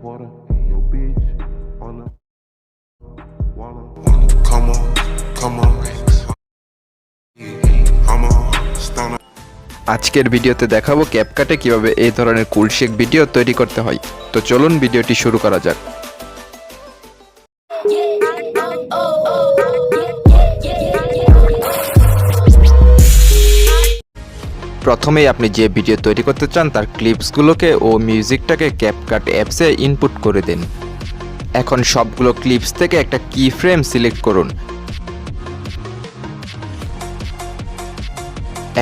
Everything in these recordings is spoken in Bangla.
water in your bitch on the water. Come on, I'm a stunner. আজকের ভিডিওতে দেখাবো ক্যাপকাটে কিভাবে এই ধরনের কুল শেক ভিডিও তৈরি করতে হয়। তো চলুন ভিডিওটি শুরু করা যাক। প্রথমেই আপনি যে ভিডিও তৈরি করতে চান তার ক্লিপসগুলোকে ও মিউজিকটাকে ক্যাপকাট অ্যাপসে ইনপুট করে দিন। এখন সবগুলো ক্লিপস থেকে একটা কি ফ্রেম সিলেক্ট করুন।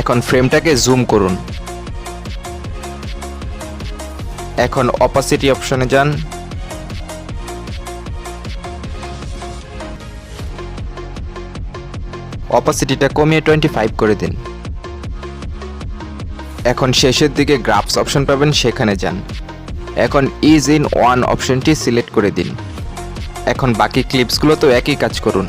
এখন ফ্রেমটাকে জুম করুন। এখন অপাসিটি অপশনে যান। অপাসিটিটা কমিয়ে 25 করে দিন। এখন শেষের দিকে গ্রাফস অপশন পাবেন, সেখানে যান। এখন ইজ ইন ওয়ান অপশনটি সিলেক্ট করে দিন। এখন বাকি ক্লিপসগুলোতেও একই কাজ করুন।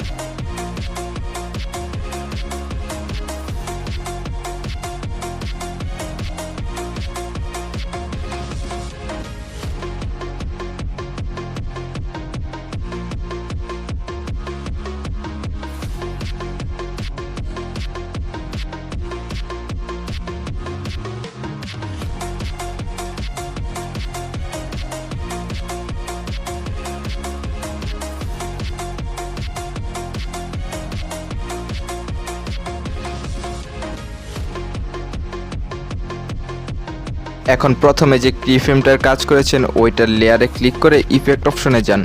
এখন প্রথমে যে কি ফ্রেমটার কাজ করেছেন ওইটার লেয়ারে ক্লিক করে ইফেক্ট অপশনে যান।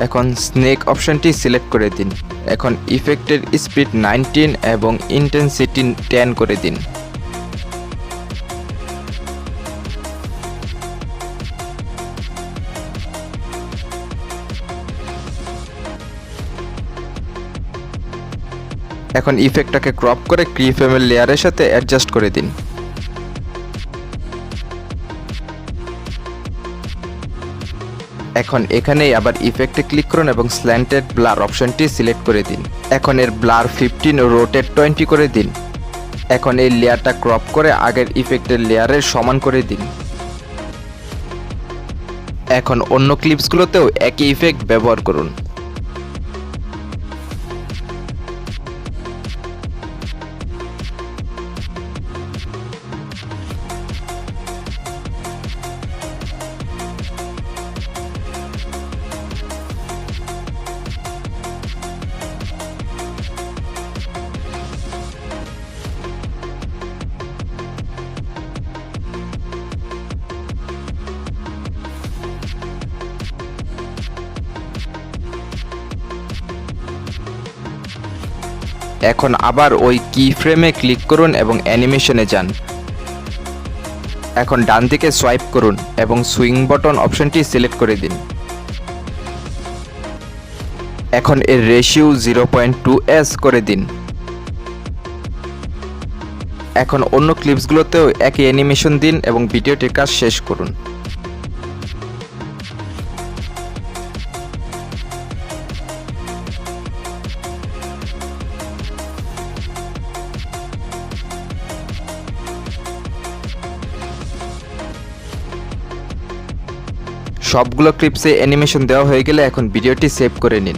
এখন স্নেক অপশনটি সিলেক্ট করে দিন। এখন ইফেক্টের স্পিড 19 এবং ইন্টেন্সিটি 10 করে দিন। এখন ইফেক্টটাকে ক্রপ করে কি ফ্রেমের লেয়ারের সাথে অ্যাডজাস্ট করে দিন। এখন এখানেই আবার ইফেক্টে ক্লিক করুন এবং স্ল্যান্টেড ব্লার অপশনটি সিলেক্ট করে দিন। এখন এর ব্লার 15 রোটেট 20 করে দিন। এখন এই লেয়ারটা ক্রপ করে আগের ইফেক্টের লেয়ারের সমান করে দিন। এখন অন্য ক্লিপসগুলোতেও একই ইফেক্ট ব্যবহার করুন। এখন আবার ওই কি ফ্রেমে ক্লিক করুন এবং অ্যানিমেশনে যান। এখন ডান দিকে সোয়াইপ করুন এবং সুইং বটন অপশনটি সিলেক্ট করে দিন। এখন এর রেশিও 0.2s করে দিন। এখন অন্য ক্লিপসগুলোতেও একই অ্যানিমেশন দিন এবং ভিডিওটির কাজ শেষ করুন। সবগুলো ক্লিপসে অ্যানিমেশন দেওয়া হয়ে গেলে এখন ভিডিওটি সেভ করে নিন।